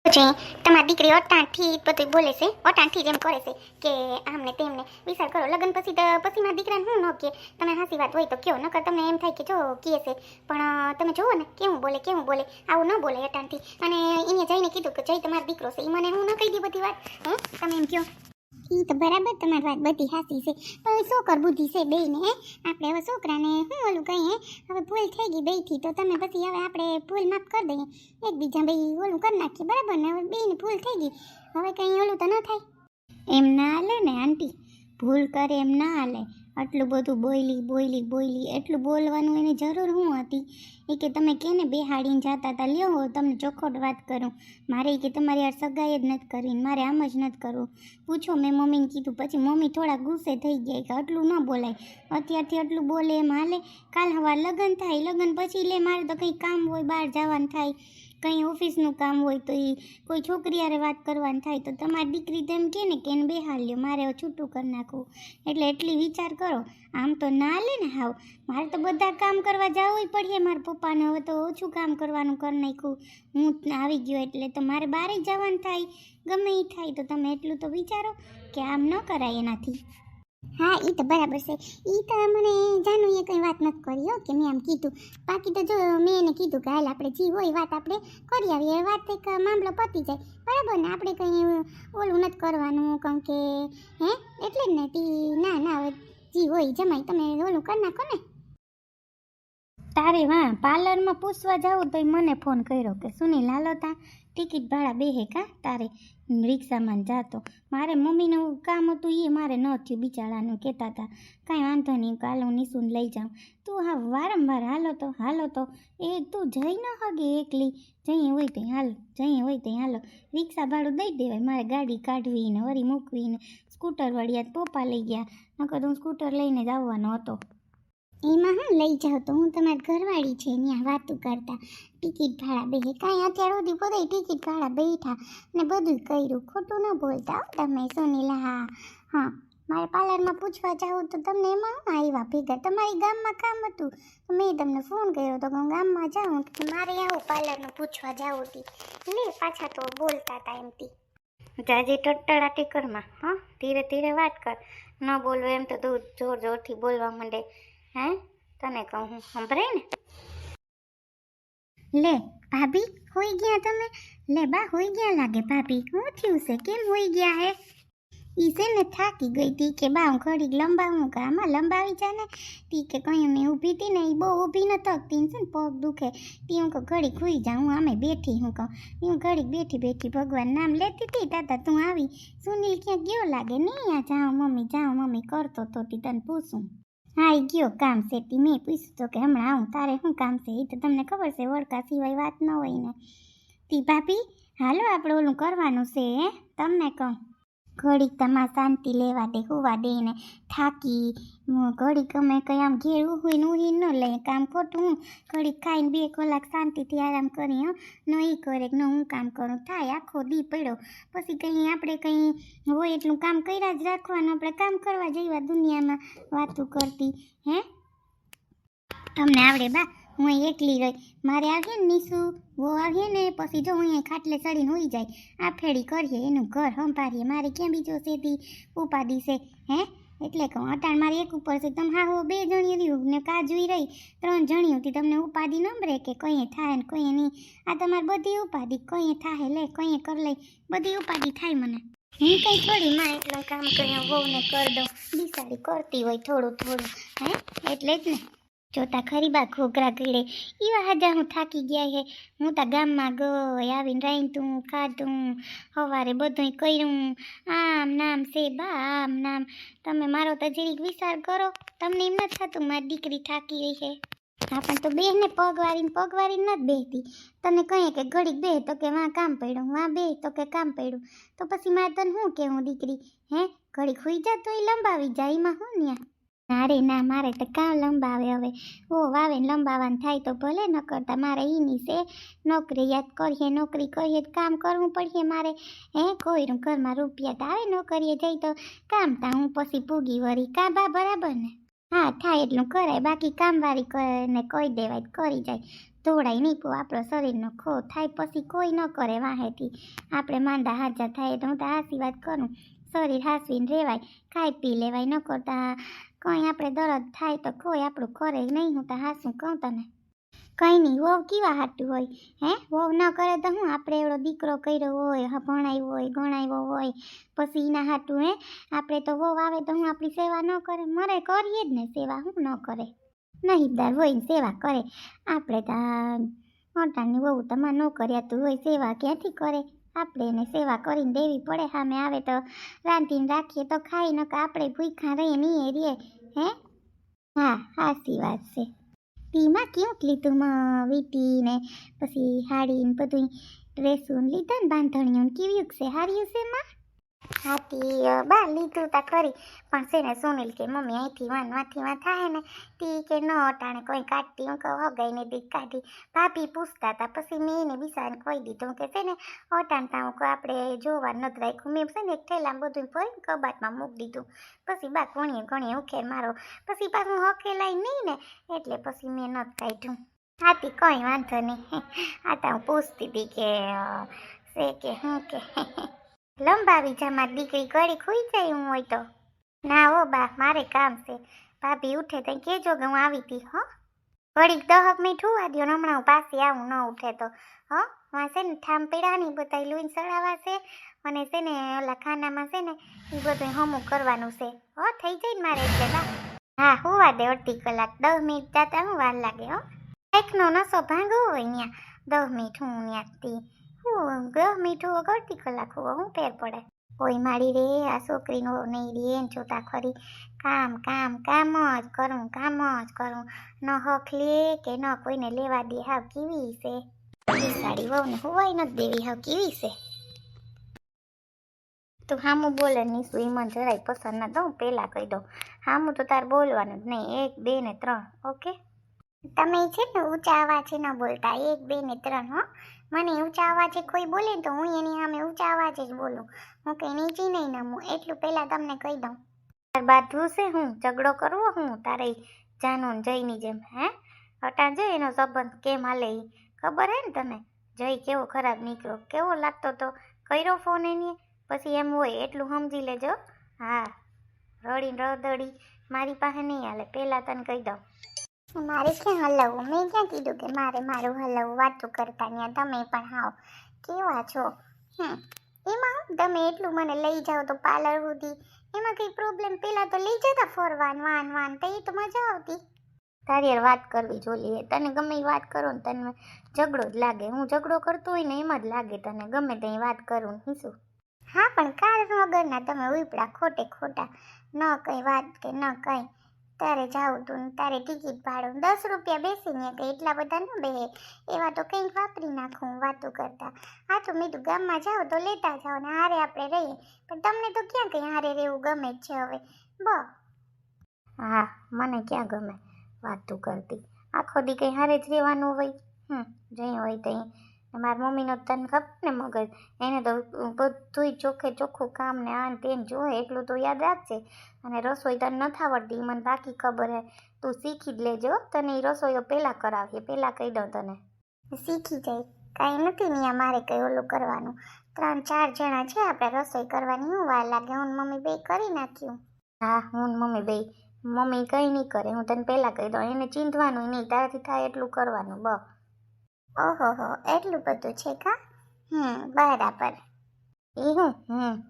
જે તમારી દીકરી અટાણથી બધું બોલે છે, અટાણથી જેમ કરે છે કે આમને તેમને વિચાર કરો લગ્ન પછી તો પછી મારા દીકરાને હું ન કે તમે હાસી વાત હોય તો કયો, નકર તમને એમ થાય કે જો કહે છે પણ તમે જુઓ ને કેવું બોલે આવું ન બોલે અટાણથી. અને એને જઈને કીધું કે જઈ તમારો દીકરો છે, એ મને હું ન કહી દે બધી વાત. તમે એમ કહો એ તો બરાબર, તમારી વાત બધી હાસી છે, પણ શું કર બુદ્ધિ છે બેયને. આપણે હવે છોકરાને શું ઓલું કહીએ, હવે ભૂલ થઈ ગઈ બેયથી તો તમે પછી હવે આપણે ભૂલ માફ કરી દઈએ, એકબીજા ભાઈ ઓલું કરી નાખીએ, બરાબર ને. હવે બેયની ભૂલ થઈ ગઈ, હવે કંઈ ઓલું તો ન થાય. એમ ના હાલે ને આંટી, ભૂલ કરે એમ ના હાલે. આટલું બધું બોયલી એટલું બોલવાનું એને જરૂર શું હતી? એ કે તમે કેને બેહાડીને જતા હતા, લ્યો તમને ચોખ્ખોટ વાત કરું, મારે કે તમારી યાર સગાઈ જ નથી કરવી, મારે આમ જ નથી કરવું. પૂછો મેં મમ્મીને કીધું, પછી મમ્મી થોડા ગુસ્સે થઈ ગયા કે આટલું ન બોલાય, અત્યારથી આટલું બોલે એમ હાલે? કાલ સવાર લગ્ન થાય, લગ્ન પછી લે મારે તો કંઈ કામ હોય, બહાર જવાનું થાય, કંઈ ઓફિસનું કામ હોય તો એ કોઈ છોકરી હારે વાત કરવાની થાય તો તમારી દીકરી તેમ કે ને કે એને બેહાડ્યો, મારે હવે છૂટું કરી નાખવું. એટલે એટલી વિચાર કરો, આમ તો ના લે ને હાવ. મારે તો બધા કામ કરવા જવું પડે, મારા પપ્પાને હવે તો ઓછું કામ કરવાનું કરી નાખ્યું, હું આવી ગયો એટલે તો મારે બહાર જવાનું થાય, ગમે એ થાય. તો તમે એટલું તો વિચારો કે આમ ન કરાય એનાથી. હા એ તો બરાબર છે, એ તો મને જાનુએ કંઈ વાત નથી કરી હો કે મેં આમ કીધું. બાકી તો જો મેં એને કીધું કે હાલ આપણે જી હોય વાત આપણે કરી આવીએ, વાત એક મામલો પતી જાય, બરાબર ને. આપણે કંઈ ઓલું નથી કરવાનું કારણ કે એટલે જ ને તી ના હવે જી હોય જમાય તમે ઓલું કરી નાખો ને. તારે વાહ પાર્લરમાં પૂછવા જાવું તો મને ફોન કર્યો કે સુનિલ હાલો તા ટિકિટ ભાડા બેહે કા તારે રિક્ષામાં જાતો. મારે મમ્મીનું કામ હતું એ મારે ન થયું, બિચારાનું કહેતા હતા કાંઈ વાંધો નહીં કાલે હું નિશુને લઈ જાઉં. તું હા વારંવાર હાલો તો એ તું જઈ ન હગે એકલી, જઈએ હોય ત્યાં હાલો, રિક્ષા ભાડું દઈ દેવાય, મારે ગાડી કાઢવી ને વળી મૂકવી ને સ્કૂટર વળ્યા પપ્પા લઈ ગયા, નકર તો હું સ્કૂટર લઈને જ આવવાનો હતો. એમાં હું લઈ જાઉં તો હું તમારી ઘરવાળી છે ત્યાં વાતું કરતા ટિકિટ ભાડા બેહે, કાંઈ અત્યાર સુધી બધા ટિકિટ ભાડા બેઠા ને બધું કર્યું, ખોટું ન બોલતા તમે સુનિલા. હા મારે પાર્લરમાં પૂછવા જાઉં તો તમને એમાં આવ્યા ભેગા, તમારી ગામમાં કામ હતું તો મેં તમને ફોન કર્યો હતો કે હું ગામમાં જાઉં કે મારે આવું પાર્લરનું પૂછવા જાઉં હતી ને પાછા તો બોલતા હતા એમથી. જાજી ટટ્ટાળા ટીકરમાં, હા ધીરે ધીરે વાત કર, ન બોલવું એમ તો તું જોરથી બોલવા માંડે. તને કહું હું સંભળાય ને. લે ભાભી હોઈ ગયા તમે? લે બા હોઈ ગયા લાગે ભાભી, શું થયું છે, કેમ હોઈ ગયા હે? ઈ છે ને થાકી ગઈ તી કે બા હું ઘડીક લંબાવું કે આમાં લંબાવી જાય ને તી કે કઈ મેં ઊભી હતી ને એ બહુ ઊભી ન થકતી ને પગ દુખે તી હું કહું ઘડીક ખુઈ જાઉં, હું આમે બેઠી હું કહું હું ઘડીક બેઠી ભગવાન નામ લેતી હતી તાતા તું આવી. સુનિલ ક્યાં ગયો લાગે નહીં, આ જાઓ મમ્મી કરતો તો તી તને પૂછું. હા એ ગયો કામ છે, તી મેં પૂછ્યું તો કે હમણાં આવું, તારે શું કામ છે એ તો તમને ખબર છે વળકા સિવાય વાત ન હોય ને. તી ભાભી હાલો આપણે ઓલું કરવાનું છે તમને કહું, ઘડીક તમારે શાંતિ લેવા દે હોવા દે ને થાકી ઘડીક અમે કંઈ આમ ઘેર ઉહીને ન લઈએ કામ ખોટું, હું ઘડીક ખાઈને 2 કલાક શાંતિથી આરામ કરી ન એ કરે કે ન હું કામ કરું થાય આખો દી પડ્યો પછી કંઈ આપણે કંઈ હોય એટલું કામ કર્યા જ રાખવાનું, આપણે કામ કરવા જઈવા દુનિયામાં વાતું કરતી તમને આવડે બા. હું એકલી રહી, મારે આવીએ ને નીસુ વો આવીએ ને પછી જો હું અહીંયા ખાટલે ચડીને હોઈ જાય, આ ફેરી કરીએ એનું ઘર સંભાળીએ, મારે ક્યાં બીજો સેતી ઉપાડી છે એટલે કહું અટાણ મારે એક ઉપર છે, તમે હા હો 2 જણી રહ્યું ને કાજુઈ રહી 3 જણી હતી, તમને ઉપાધિ ન રે કે કંઈ થાય ને કંઈ નહીં, આ તમારે બધી ઉપાધિ કંઈ થાય લે કંઈ કર લે બધી ઉપાધિ થાય મને. હું કંઈ થોડી માં એટલું કામ કર્યા વહુને કરી દઉં, બિસાડી કરતી હોય થોડું એટલે જ ને. જોતા ખરી બા ઘોઘરા ગળે એવા હાજા હું થાકી ગયા હે, હું તા ગામમાં ગઈ આવીને રાંધતું ખાધું સવારે બધું કર્યું, આમ નામ છે બા આમ નામ. તમે મારો તો જરીક વિચાર કરો, તમને એમ નથી થતું મારી દીકરી થાકી ગઈ છે? હા પણ તો બેને પગવારીને નથી બેહતી, તને કહીએ કે ઘડીક બે તો કે વાં કામ પડ્યું, વાં બે તો કે કામ પડ્યું, તો પછી મારે તને શું કહેવું દીકરી ઘડીક હોઈ જા તો એ લંબાવી જાય એમાં શું ન્યા. અરે ના મારે તો કાં લંબાવે, હવે ઓ વાવે લંબાવાનું થાય તો ભલે, ન કરતા મારે એની છે નોકરી યાદ કરીએ નોકરી કરીએ કામ કરવું પડે મારે કોઈ ઘરમાં રૂપિયા તો આવે નોકરીએ જઈ તો કામ તા હું પછી પૂગી વળી કાં બા બરાબર ને. હા થાય એટલું કરાય, બાકી કામવાળી ને કહી દેવાય કરી જાય, ધોળાય નહીં પો આપણો શરીરનો ખો થાય પછી કોઈ ન કરે વાહેથી આપણે માંદા હાજા થાય તો હું તો હાસી વાત કરું શરીર હાસવીને રહેવાય ખાઈ પી લેવાય ન કરતા કંઈ આપણે દરદ થાય તો કોઈ આપણું કરે નહીં હું તો હાસું કહું તને કંઈ નહીં વહુ કેવા હાટું હોય હે વહુ ન કરે તો હું આપણે એવડો દીકરો કર્યો હોય ભણાવ્યો હોય ગણાવ્યો હોય પછી એના હાટું હે આપણે તો વહુ આવે તો હું આપણી સેવા ન કરે મરે કરીએ જ ને સેવા હું ન કરે નહીદાર હોય ને સેવા કરે આપણે તો મોટાની વહુ તમારે ન કર્યાતું હોય સેવા ક્યાંથી કરે આપણે એને સેવા કરીને દેવી પડે સામે આવે તો રાંધીને રાખીએ તો ખાઈ ન કે આપણે ભૂખ્યા રહીએ નહીં રીએ હે હા સાચી વાત છે ટીમાં કેવું લીધું વીટી ને પછી હાડી ને બધું ડ્રેસું લીધા ને બાંધણીઓ કેવી છે હાર્યું છે માં હાથી બા લીધું તા ખરી પણ છે ને સુનિલ કે મમ્મી અહીંથી વાંથી થાય ને તી કે ન અટાણે કોઈ કાઢતી હું કહું હગાઈને દીક કાઢી ભાભી પૂછતા હતા પછી મેં એને બિસાને કહી દીધું કે છે ને અટાણતા હું આપણે જોવા નથી રાખ્યું મેં છે ને એક થેલામાં બધું ભરીને કબાટમાં મૂકી દીધું પછી બા ઘણીએ ઉખેર મારો પછી પાછું હકેલાય નહીં ને એટલે પછી મેં નથી કાઢ્યું હાથી કંઈ વાંધો નહીં આ તો હું પૂછતી હતી કે છે કે હું કે લંબાવી જા મારી દીકરી ઘડી ખુઈ જાય હું હોય તો ના હો બા મારે કામ છે ભાભી ઉઠે તો કહેજો કે હું આવી હતી હો ઘડીક 10 મિનિટ હોવા દો ને હમણાં હું પાસે આવું ન ઉઠે તો હો વાં છે ને ઠામ પીડાની બધા લુઈને સડાવા છે અને છે ને ઓલા ખાનામાં છે ને એ બધું હમું કરવાનું છે હો થઈ જાય ને મારે એટલે બા હા હોવા દે અડધી કલાક 10 મિનિટ જતા હું વાર લાગે હો એકનો નસો ભાંગવો હોય ત્યાં 10 મિનિટ હું ત્યાંથી હું 10 મિનિટ હોવો અડધી કલાક હોવો હું ફેર પડે કોઈ મારી રે આ છોકરીનો નહીં રે ને જોતા ખરી કામ જ કરું ન હક લે કે ન કોઈને લેવા દે હાવ કેવી છે સાડી વહુને હોવાય નથી દેવી હાવ કેવી છે તું હામું બોલે નહીં શું મને જરાય પસંદ ના દઉં પહેલાં કહી દઉં હામું તો તાર બોલવાનું જ નહીં 1 2 ને 3 ઓકે તમે છે ને ઊંચા અવાજે ન બોલતા 1 2 ને 3 હો મને ઊંચા અવાજે કોઈ બોલે તો હું એની સામે ઊંચા અવાજે જ બોલું હું કંઈ નીચી નહીં નમું એટલું પહેલાં તમને કહી દઉં તાર બાધું છે હું ઝઘડો કરવો હું તારે જાનું જયની જેમ હે હટા જઈ એનો સંબંધ કેમ હાલે ખબર હે ને તને જય કેવો ખરાબ નીકળો કેવો લાગતો તો કર્યો ફોન એની પછી એમ હોય એટલું સમજી લેજો હા રડીને રદડી મારી પાસે નહીં હાલે પહેલાં તને કહી દઉં મારે ક્યાં હલાવવું મેં ક્યાં કીધું કે મારું હલાવવું વાતું કરતા ત્યાં તમે પણ હાવ કેવા છો એમાં તમે એટલું મને લઈ જાઓ તો પાર્લર સુધી એમાં કંઈ પ્રોબ્લેમ પહેલાં તો લઈ જતા ફરવાન વાન તો એ તો મજા આવતી તારી યાર વાત કરવી જોઈએ તને ગમે એ વાત કરો ને તને ઝઘડો જ લાગે હું ઝઘડો કરતો હોય ને એમ જ લાગે તને ગમે તે વાત કરું ને શું હા પણ કારણ વગરના તમે ઉપડા ખોટા ન કંઈ વાત કે ન કંઈ તારે જાવું તું તારે ટિકિટ ભાડું 10 રૂપિયા બેસીને કંઈ એટલા બધા ન બેહે એવા તો કંઈક વાપરી નાખું વાતો કરતા હા તો મેં તું ગામમાં જાઓ તો લેતા જાઓ ને હારે આપણે રહીએ પણ તમને તો ક્યાં કંઈ હારે રહેવું ગમે જ છે હવે હા મને ક્યાં ગમે વાતું કરતી આખો દી કંઈ હારે જ રહેવાનું હોય જઈ હોય ત્યાં મારી મમ્મીનો તને ખબર ને મગજ એને તો બધું ચોખ્ખું કામ ને આન તેન જોવે એટલું તો યાદ રાખજે અને રસોઈ તને નથી આવડતી મને બાકી ખબર હે તું શીખી જ લેજો તને એ રસોઈઓ પહેલાં કરાવીએ પહેલાં કહી દઉં તને શીખી જાય કાંઈ નથી ને મારે કંઈ ઓલું કરવાનું 3-4 જણા છે આપણે રસોઈ કરવાની હું વાર લાગે હું મમ્મી બે કરી નાખ્યું હા હું મમ્મી બે મમ્મી કંઈ નહીં કરે હું તને પહેલાં કહી દઉં એને ચીંધવાનું નહીં તારાથી થાય એટલું કરવાનું ઓહો એટલું બધું છે કા બરાબર એ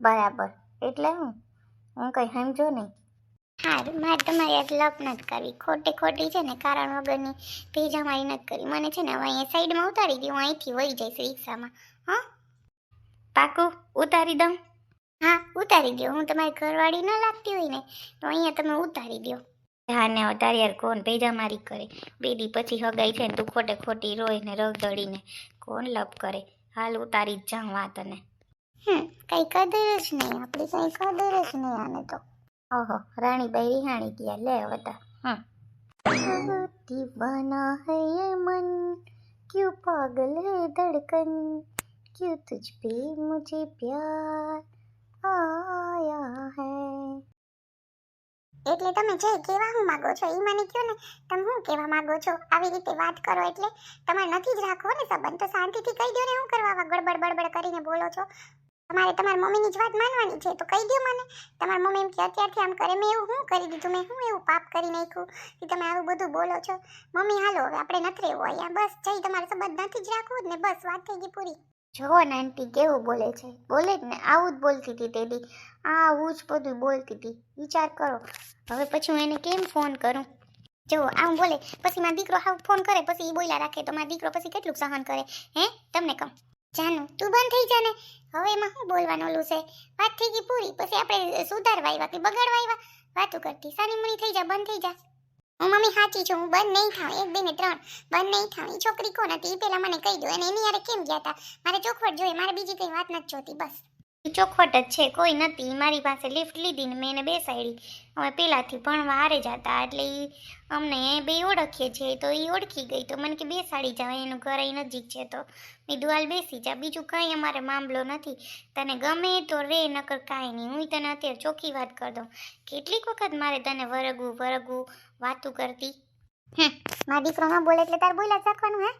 બરાબર એટલે હું કંઈ સમજો નહીં હારું મારે તમારી આજ લપ નથી કરવી ખોટી છે ને કારણ વગરની ભેજા મારી નથી કરી મને છે ને હવે અહીંયા સાઈડમાં ઉતારી દઉં અહીંથી વહી જઈશ રિક્ષામાં હા પાકું ઉતારી દઉં હા ઉતારી દો હું તમારી ઘરવાળી ન લાગતી હોય ને તો અહીંયા તમે ઉતારી દો હા ને તારી યાર કોણ ભેજા મારી કરે 2 દી પછી હગાઈ છે ને તું ખોટી રોય ને રગદડીને કોણ લપ કરે હાલ ઉતારી જ જાઉં વાત તને કઈ કદર જ નહીં આપણી કઈ કદર જ નહીં આને તો ઓહો રાણીબાઈ રિહાણી ગયા લે હવે તો દીવાના હૈ યે મન ક્યું પાગલ હૈ ધડકન ક્યું તુझ पे मुझे प्यार आया है એટલે તમે જે કહેવા હું માંગો છો એ મને કહો ને. તમે શું કહેવા માંગો છો? આવી રીતે વાત કરો એટલે તમારે નથી જ રાખવો ને સંબંધ, તો શાંતિથી કહી દો ને. શું કરવા આવા ગડબડ કરીને બોલો છો? તમારે તમારી મમ્મીની જ વાત માનવાની છે તો કહી દો મને. તમારી મમ્મી એમ કે અત્યારથી આમ કરે, મેં એવું શું કરી દીધું? મેં શું એવું પાપ કરી નાખ્યું કે તમે આવું બધું બોલો છો? મમ્મી હાલો હવે આપણે નથી રહેવું અહીંયા, બસ જઈ તમારે સંબંધ નથી જ રાખવું ને, બસ વાત થઈ ગઈ પૂરી. જો ને આંટી કેવું બોલે છે, બોલે જ ને, આવું જ બોલતી હતી તેદી, આવું જ બધું બોલતી હતી. વિચાર કરો હવે પછી હું એને કેમ ફોન કરું? જો આવું બોલે પછી મારો દીકરો આવું ફોન કરે પછી એ બોલ્યા રાખે તો મારો દીકરો પછી કેટલું સહન કરે? હે તમને કહું જાનું તું બંધ થઈ જા ને. હવે એમાં શું બોલવાનું ઓલું છે? વાત થઈ ગઈ પૂરી, પછી આપણે સુધારવા આવ્યા કે બગાડવા આવ્યા? વાતું કરતી સાની મુની થઈ જા, બંધ થઈ જા. હું મમ્મી સાચી છું, હું બંધ નહીં થાઉં, 1 2 ને 3 બંધ નહીં થાઉં. એ છોકરી કોણ હતી એ પહેલા મને કહી દો, અને એની યારે કેમ ગયા હતા? મારે ચોખવટ જોઈએ, મારે બીજી કઈ વાત નથી જોતી. બસ ચોખવટ જ છે, કોઈ નથી. મારી પાસે લિફ્ટ લીધી ને મેં એને બેસાડી. અમે પહેલાંથી ભણવા હારે જ હતા એટલે એ અમને બે ઓળખીએ છીએ તો એ ઓળખી ગઈ તો મને કે બેસાડી જાવ, એનું ઘર અહીં નજીક છે તો મેં દુઆલ બેસી જા. બીજું કંઈ અમારે મામલો નથી. તને ગમે તો રે, નકર કાંઈ નહીં. હું તને અત્યારે ચોખ્ખી વાત કરી દઉં, કેટલીક વખત મારે તને વરગવું વાતું કરતી. મારા દીકરો ન બોલે એટલે તારે બોલ્યા જ રાખવાનું? હે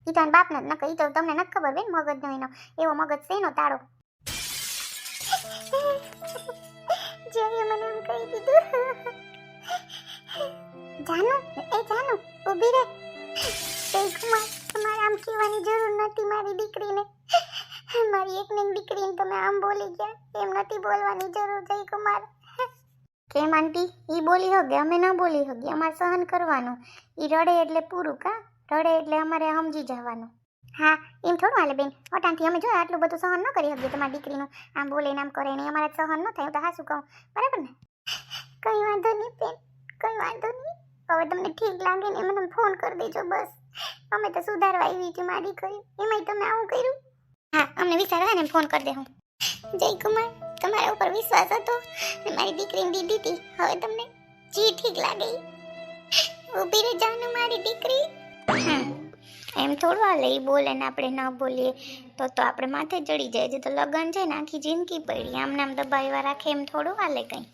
એ તો બાપને જ નકર, એ તો તમને નથી ખબર બેન મગજનો એનો એવો મગજ છે એનો તાળો. જેવી મને એમ કહી દીધું. જાનુ ઊભી રે. તમારે આમ કહેવાની જરૂર નથી મારી દીકરીને. મારી એકને દીકરીને તમે આમ બોલી ગયા, એમ નથી બોલવાની જરૂર. જયકુમાર કેમ આંટી ઈ બોલી હોગે, અમે ન બોલી હોગી. અમારે સહન કરવાનું. ઈ રડે એટલે પૂરું કા? રડે એટલે અમારે સમજી જવાનું. હા એમ થોડું હાલે બેન. અટાણથી અમે જો આટલું બધું સહન ન કરી શકીએ તમારી દીકરીનું આમ બોલે ને આમ કરે ને, અમારે સહન ન થાય. તો હા શું કહું, બરાબર ને? કંઈ વાંધો નહીં બેન, કંઈ વાંધો નહીં. હવે તમને ઠીક લાગે ને મને ફોન કરી દેજો બસ. અમે તો સુધારવા આવી છે મારી દીકરી, એમાંય તમે આવું કર્યું. હા અમને વિશ્વાસ હોય ને ફોન કરી દે. હું જયકુમાર તમારા ઉપર વિશ્વાસ હતો ને મારી દીકરીને દીધી હતી. હવે તમને જી ઠીક લાગે ઊભી રહી જાને મારી દીકરી. એમ થોડું હાલે, એ બોલે ને આપણે ન બોલીએ તો આપણે માથે ચડી જાય છે. તો લગન છે ને આખી જિંદગી પડી આમ નામ દબાવ્યા રાખે, એમ થોડું હાલે કંઈ.